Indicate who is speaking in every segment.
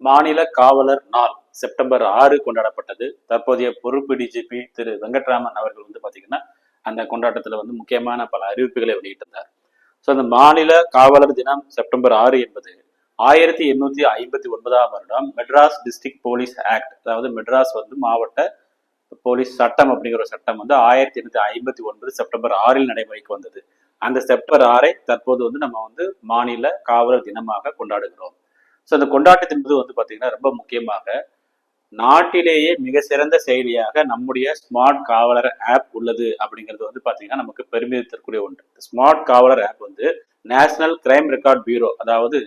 Speaker 1: மாநில காவலர் நாள் செப்டம்பர் 6 கொண்டாடப்பட்டது. தற்போதைய பொறுப்பு டிஜிபி திரு வெங்கட்ராமன் அவர்கள் பாத்தீங்கன்னா அந்த கொண்டாட்டத்துல முக்கியமான பல அறிவிப்புகளை வெளியிட்டிருந்தார். ஸோ அந்த மாநில காவலர் தினம் செப்டம்பர் 6 என்பது 1859ஆம் வருடம் மெட்ராஸ் டிஸ்ட்ரிக்ட் போலீஸ் ஆக்ட், அதாவது மெட்ராஸ் மாவட்ட போலீஸ் சட்டம் அப்படிங்கிற ஒரு சட்டம் 1859 செப்டம்பர் 6 நடைமுறைக்கு வந்தது. அந்த செப்டம்பர் 6 தற்போது நம்ம மாநில காவலர் தினமாக கொண்டாடுகிறோம். ஸோ அந்த கொண்டாட்டத்தின் போது பாத்தீங்கன்னா ரொம்ப முக்கியமாக நாட்டிலேயே மிக சிறந்த செயலியாக நம்முடைய ஸ்மார்ட் காவலர் ஆப் உள்ளது அப்படிங்கிறது பாத்தீங்கன்னா நமக்கு பெருமிதத்திற்குரிய ஒன்று. ஸ்மார்ட் காவலர் of national crime record bureau, அதாவது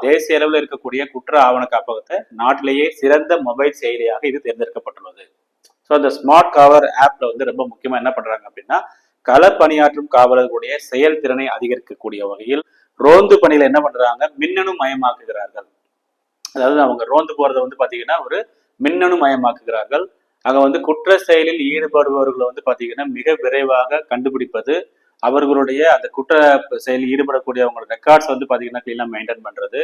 Speaker 1: தேசிய அளவில் இருக்கக்கூடிய குற்ற ஆவண காப்பகத்தை நாட்டிலேயே சிறந்த மொபைல் செயலியாக இது தேர்ந்தெடுக்கப்பட்டுள்ளது. ஸோ அந்த ஸ்மார்ட் காவலர் ஆப்ல ரொம்ப முக்கியமா என்ன பண்றாங்க அப்படின்னா, கள பணியாற்றும் காவலர்களுடைய செயல்திறனை அதிகரிக்கக்கூடிய வகையில் ரோந்து பணியில என்ன பண்றாங்க, மின்னணு மயமாக்குகிறார்கள். அதாவது அவங்க ரோந்து போறதை பாத்தீங்கன்னா ஒரு மின்னணு மயமாக்குகிறார்கள். அங்க குற்ற செயலில் ஈடுபடுபவர்களை பாத்தீங்கன்னா மிக விரைவாக கண்டுபிடிப்பது, அவர்களுடைய அந்த குற்ற செயலில் ஈடுபடக்கூடியவங்களோட ரெக்கார்ட்ஸ் பாத்தீங்கன்னா கிளீனா மெயின்டைன் பண்றது,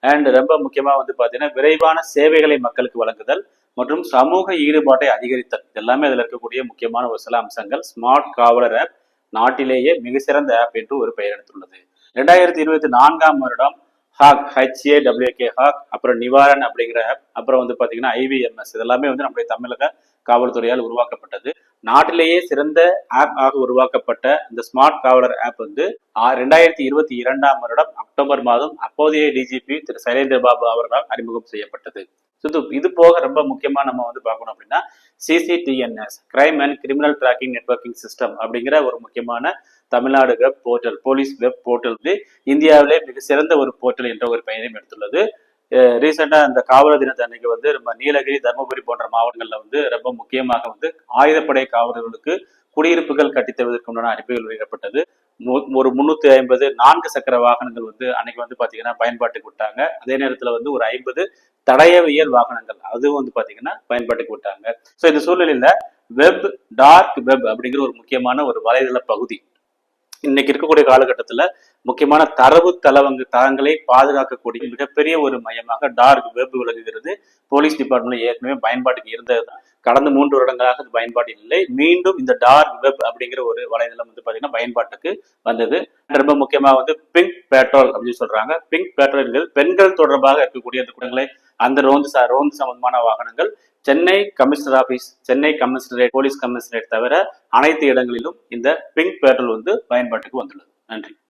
Speaker 1: அண்ட் ரொம்ப முக்கியமா பாத்தீங்கன்னா விரைவான சேவைகளை மக்களுக்கு வழங்குதல் மற்றும் சமூக ஈடுபாட்டை அதிகரித்தல், எல்லாமே அதுல இருக்கக்கூடிய முக்கியமான ஒரு சில அம்சங்கள். ஸ்மார்ட் காவலர் ஆப் நாட்டிலேயே மிக சிறந்த ஆப் என்று ஒரு பெயர் எடுத்துள்ளது. 2024ஆம் வருடம் ஹாக், HAWK ஹாக், அப்புறம் நிவாரண் அப்படிங்கிற ஆப், அப்புறம் பாத்தீங்கன்னா IVMS, இதெல்லாமே நம்முடைய தமிழக காவல்துறையால் உருவாக்கப்பட்டது. நாட்டிலேயே சிறந்த ஆப் ஆக உருவாக்கப்பட்ட இந்த ஸ்மார்ட் காவலர் ஆப் 2022ஆம் வருடம் அக்டோபர் மாதம் அப்போதைய டிஜிபி திரு சைலேந்திர பாபு அவர்களால் அறிமுகம் செய்யப்பட்டது. இது போக ரொம்ப முக்கியமா நம்ம பார்க்கணும் அப்படின்னா CCTNS, crime and criminal tracking networking system அப்படிங்கிற ஒரு முக்கியமான Tamil Nadu web portal, police web portal இந்தியாவிலே மிக சிறந்த ஒரு போர்ட்டல் என்ற ஒரு பெயரையும் எடுத்துள்ளது. ரீசெண்டா இந்த காவலர் தினத்தை அன்னைக்கு நம்ம நீலகிரி, தர்மபுரி போன்ற மாவட்டங்கள்ல ரொம்ப முக்கியமாக ஆயுதப்படை காவலர்களுக்கு குடியிருப்புகள் கட்டித்தருவதற்கு உண்டான அறிவிப்புகள் வெளியிடப்பட்டது. ஒரு 350 4 சக்கர வாகனங்கள் அன்னைக்கு பாத்தீங்கன்னா பயன்பாட்டுக்கு விட்டாங்க. அதே நேரத்துல ஒரு 50 தடயவியல் வாகனங்கள் அது பாத்தீங்கன்னா பயன்பாட்டுக்கு விட்டாங்க. ஸோ இந்த சூழ்நிலையில வெப், டார்க் வெப் அப்படிங்கிற ஒரு முக்கியமான ஒரு வலைதள பகுதி இன்னைக்கு இருக்கக்கூடிய காலகட்டத்துல முக்கியமான தரவு தளங்களை பாதுகாக்கக்கூடிய மிகப்பெரிய ஒரு மையமாக டார்க் வெப் விளங்குகிறது. போலீஸ் டிபார்ட்மெண்ட்ல ஏற்கனவே பயன்பாட்டுக்கு இருந்ததுதான். கடந்த 3 வருடங்களாக அது பயன்பாட்டில் இல்லை. மீண்டும் இந்த டார்க் வெப் அப்படிங்கிற ஒரு வலைதளம் பாத்தீங்கன்னா பயன்பாட்டுக்கு வந்தது. ரொம்ப முக்கியமா பிங்க் பேட்ரோல் அப்படின்னு சொல்றாங்க. பிங்க் பேட்ரோல் பெண்கள் தொடர்பாக இருக்கக்கூடிய அந்த குற்றங்களை, அந்த ரோந்து சம்பந்தமான வாகனங்கள் Chennai commissioner office, Chennai commissionerate, police commissionerate தவிர அனைத்து இடங்களிலும் இந்த பிங்க் பேட்ரோல் பயன்பாட்டுக்கு வந்துள்ளது. நன்றி.